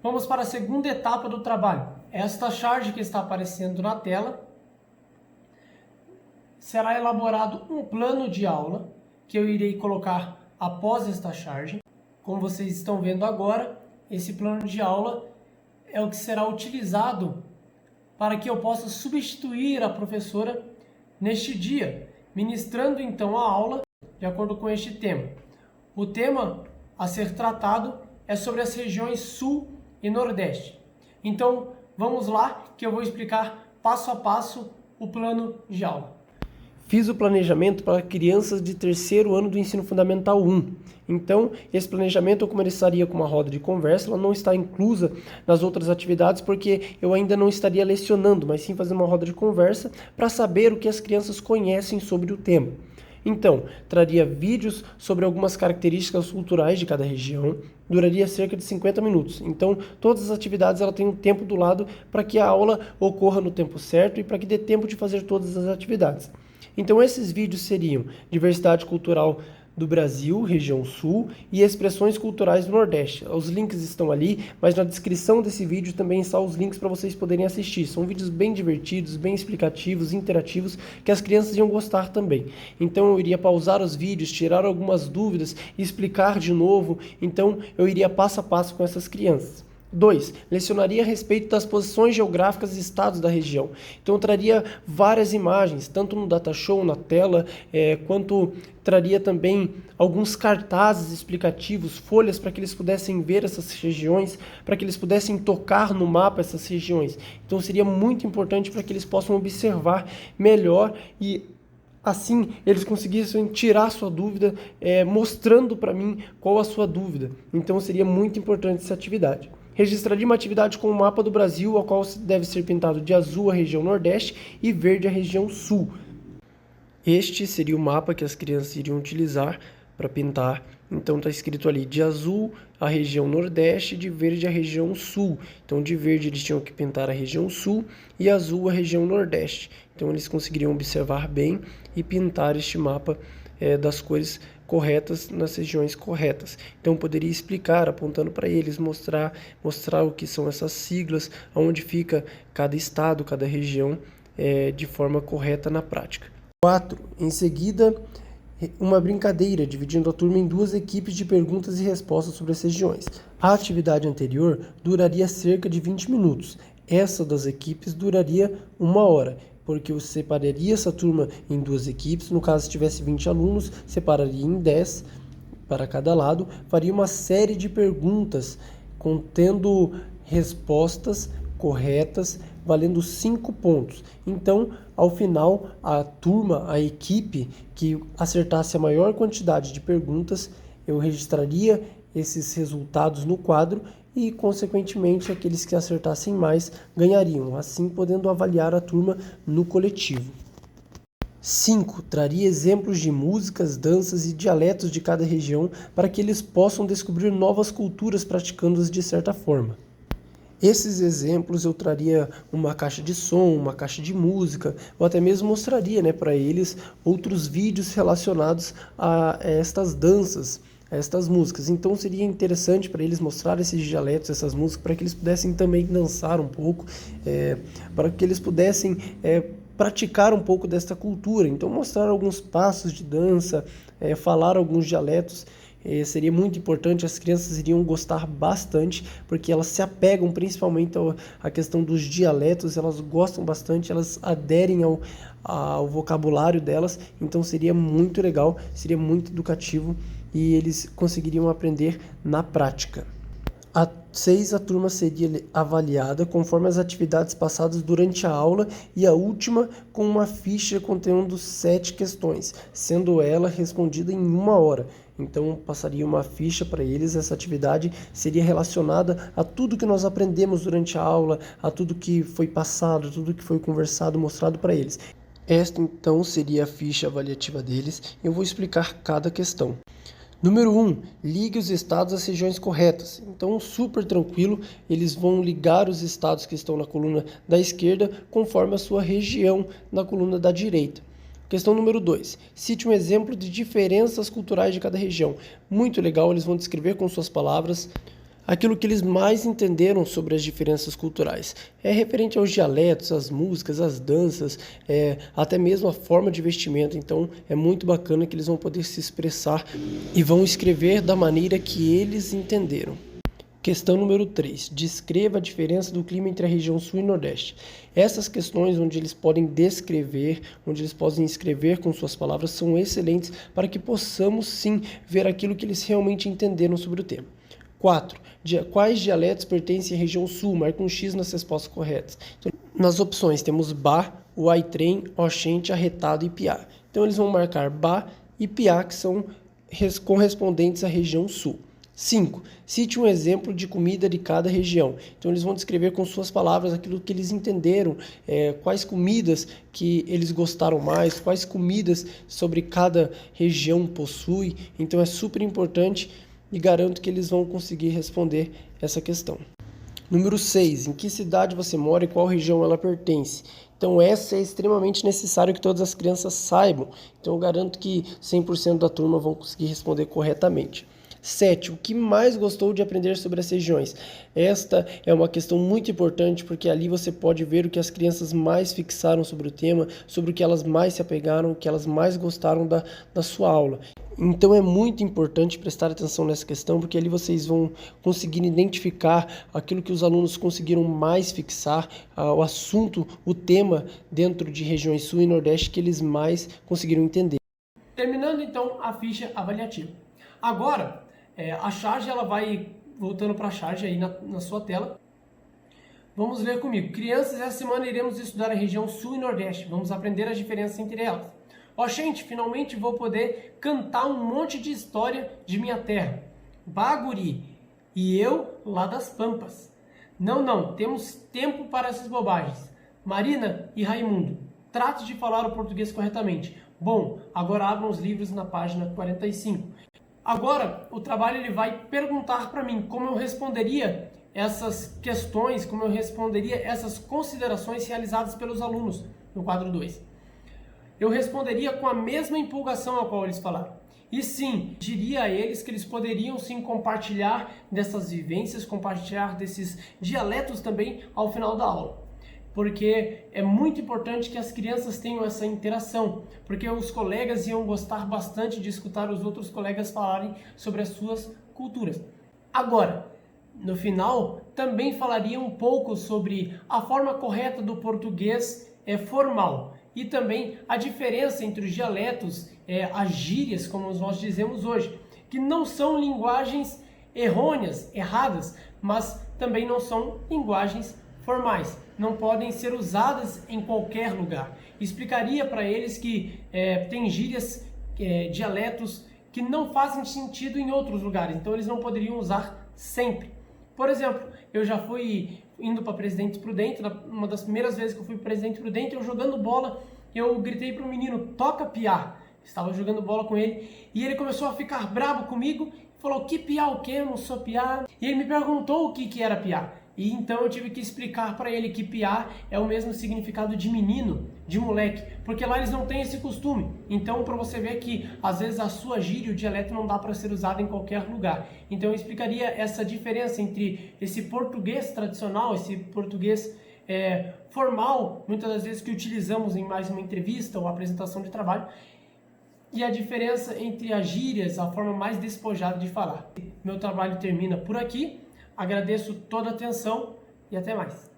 Vamos para a segunda etapa do trabalho. Esta charge que está aparecendo na tela será elaborado um plano de aula que eu irei colocar após esta charge. Como vocês estão vendo agora, esse plano de aula é o que será utilizado para que eu possa substituir a professora neste dia, ministrando então a aula de acordo com este tema. O tema a ser tratado é sobre as regiões Sul e Nordeste. Então, vamos lá que eu vou explicar passo a passo o plano de aula. Fiz o planejamento para crianças de terceiro ano do ensino fundamental 1. Então, esse planejamento eu começaria com uma roda de conversa, ela não está inclusa nas outras atividades porque eu ainda não estaria lecionando, mas sim fazendo uma roda de conversa para saber o que as crianças conhecem sobre o tema. Então, traria vídeos sobre algumas características culturais de cada região, duraria cerca de 50 minutos. Então, todas as atividades ela tem um tempo do lado para que a aula ocorra no tempo certo e para que dê tempo de fazer todas as atividades. Então, esses vídeos seriam diversidade cultural do Brasil, região Sul, e expressões culturais do Nordeste. Os links estão ali, mas na descrição desse vídeo também estão os links para vocês poderem assistir. São vídeos bem divertidos, bem explicativos, interativos, que as crianças iam gostar também. Então eu iria pausar os vídeos, tirar algumas dúvidas, explicar de novo. Então eu iria passo a passo com essas crianças. 2. Lecionaria a respeito das posições geográficas e estados da região. Então, eu traria várias imagens, tanto no data show, na tela, quanto traria também alguns cartazes explicativos, folhas para que eles pudessem ver essas regiões, para que eles pudessem tocar no mapa essas regiões. Então, seria muito importante para que eles possam observar melhor e assim, eles conseguissem tirar sua dúvida, mostrando para mim qual a sua dúvida. Então, seria muito importante essa atividade. Registraria uma atividade com o mapa do Brasil, ao qual deve ser pintado de azul a região Nordeste e verde a região Sul. Este seria o mapa que as crianças iriam utilizar para pintar. Então está escrito ali de azul a região Nordeste, de verde a região Sul. Então de verde eles tinham que pintar a região Sul e azul a região Nordeste. Então eles conseguiriam observar bem e pintar este mapa das cores corretas nas regiões corretas. Então poderia explicar, apontando para eles, mostrar o que são essas siglas, onde fica cada estado, cada região, de forma correta na prática. 4. Em seguida, uma brincadeira, dividindo a turma em duas equipes de perguntas e respostas sobre as regiões. A atividade anterior duraria cerca de 20 minutos. Essa das equipes duraria 1 hora, porque eu separaria essa turma em duas equipes. No caso, se tivesse 20 alunos, separaria em 10 para cada lado, faria uma série de perguntas contendo respostas corretas, valendo 5 pontos. Então, ao final, a turma, a equipe que acertasse a maior quantidade de perguntas, eu registraria esses resultados no quadro e, consequentemente, aqueles que acertassem mais ganhariam, assim podendo avaliar a turma no coletivo. 5. Traria exemplos de músicas, danças e dialetos de cada região para que eles possam descobrir novas culturas praticando-as de certa forma. Esses exemplos eu traria uma caixa de som, uma caixa de música, ou até mesmo mostraria, para eles outros vídeos relacionados a estas danças, estas músicas. Então seria interessante para eles mostrar esses dialetos, essas músicas, para que eles pudessem também dançar um pouco, para que eles pudessem praticar um pouco desta cultura. Então mostrar alguns passos de dança, falar alguns dialetos. Seria muito importante, as crianças iriam gostar bastante, porque elas se apegam principalmente à questão dos dialetos, elas gostam bastante, elas aderem ao vocabulário delas, então seria muito legal, seria muito educativo e eles conseguiriam aprender na prática. 6. A turma seria avaliada conforme as atividades passadas durante a aula e a última com uma ficha contendo 7 questões, sendo ela respondida em 1 hora. Então, passaria uma ficha para eles, essa atividade seria relacionada a tudo que nós aprendemos durante a aula, a tudo que foi passado, tudo que foi conversado, mostrado para eles. Esta, então, seria a ficha avaliativa deles. Eu vou explicar cada questão. Número 1. Ligue os estados às regiões corretas. Então, super tranquilo, eles vão ligar os estados que estão na coluna da esquerda conforme a sua região na coluna da direita. Questão número 2. Cite um exemplo de diferenças culturais de cada região. Muito legal, eles vão descrever com suas palavras aquilo que eles mais entenderam sobre as diferenças culturais. É referente aos dialetos, às músicas, às danças, até mesmo a forma de vestimento. Então é muito bacana que eles vão poder se expressar e vão escrever da maneira que eles entenderam. Questão número 3. Descreva a diferença do clima entre a região sul e nordeste. Essas questões onde eles podem descrever, onde eles podem escrever com suas palavras, são excelentes para que possamos sim ver aquilo que eles realmente entenderam sobre o tema. 4. Quais dialetos pertencem à região sul? Marque um X nas respostas corretas. Então, nas opções temos Ba, Uaitrem, Oxente, Arretado e Piá. Então eles vão marcar Ba e Piá, que são correspondentes à região sul. 5. Cite um exemplo de comida de cada região. Então eles vão descrever com suas palavras aquilo que eles entenderam, quais comidas que eles gostaram mais, quais comidas sobre cada região possui. Então é super importante e garanto que eles vão conseguir responder essa questão. Número 6. Em que cidade você mora e qual região ela pertence? Então essa é extremamente necessário que todas as crianças saibam. Então eu garanto que 100% da turma vão conseguir responder corretamente. 7. O que mais gostou de aprender sobre as regiões? Esta é uma questão muito importante porque ali você pode ver o que as crianças mais fixaram sobre o tema, sobre o que elas mais se apegaram, o que elas mais gostaram da sua aula. Então é muito importante prestar atenção nessa questão, porque ali vocês vão conseguir identificar aquilo que os alunos conseguiram mais fixar, o assunto, o tema dentro de regiões sul e nordeste que eles mais conseguiram entender. Terminando então a ficha avaliativa. Agora, a charge ela vai voltando para a charge aí na sua tela. Vamos ler comigo. Crianças, essa semana iremos estudar a região sul e nordeste. Vamos aprender as diferenças entre elas. Ó, gente, finalmente vou poder cantar um monte de história de minha terra. Baguri. E eu lá das Pampas. Não, temos tempo para essas bobagens. Marina e Raimundo, trate de falar o português corretamente. Bom, agora abram os livros na página 45. Agora, o trabalho ele vai perguntar para mim como eu responderia essas questões, como eu responderia essas considerações realizadas pelos alunos no quadro 2. Eu responderia com a mesma empolgação a qual eles falaram. E sim, diria a eles que eles poderiam sim compartilhar dessas vivências, compartilhar desses dialetos também ao final da aula. Porque é muito importante que as crianças tenham essa interação, porque os colegas iam gostar bastante de escutar os outros colegas falarem sobre as suas culturas. Agora, no final, também falaria um pouco sobre a forma correta do português formal e também a diferença entre os dialetos, as gírias, como nós dizemos hoje, que não são linguagens errôneas, erradas, mas também não são linguagens formais, não podem ser usadas em qualquer lugar. Explicaria para eles que tem gírias, dialetos que não fazem sentido em outros lugares, então eles não poderiam usar sempre. Por exemplo, eu já fui indo para Presidente Prudente, uma das primeiras vezes que eu fui para Presidente Prudente, eu jogando bola, eu gritei para o menino, toca piá. Estava jogando bola com ele e ele começou a ficar bravo comigo, falou, que piá o quê? Eu não sou piá. E ele me perguntou o que era piá. E então eu tive que explicar para ele que piá é o mesmo significado de menino, de moleque, porque lá eles não têm esse costume. Então, para você ver que às vezes a sua gíria, o dialeto não dá para ser usado em qualquer lugar. Então eu explicaria essa diferença entre esse português tradicional, esse português formal, muitas das vezes que utilizamos em mais uma entrevista ou apresentação de trabalho, e a diferença entre as gírias, a forma mais despojada de falar. Meu trabalho termina por aqui. Agradeço toda a atenção e até mais.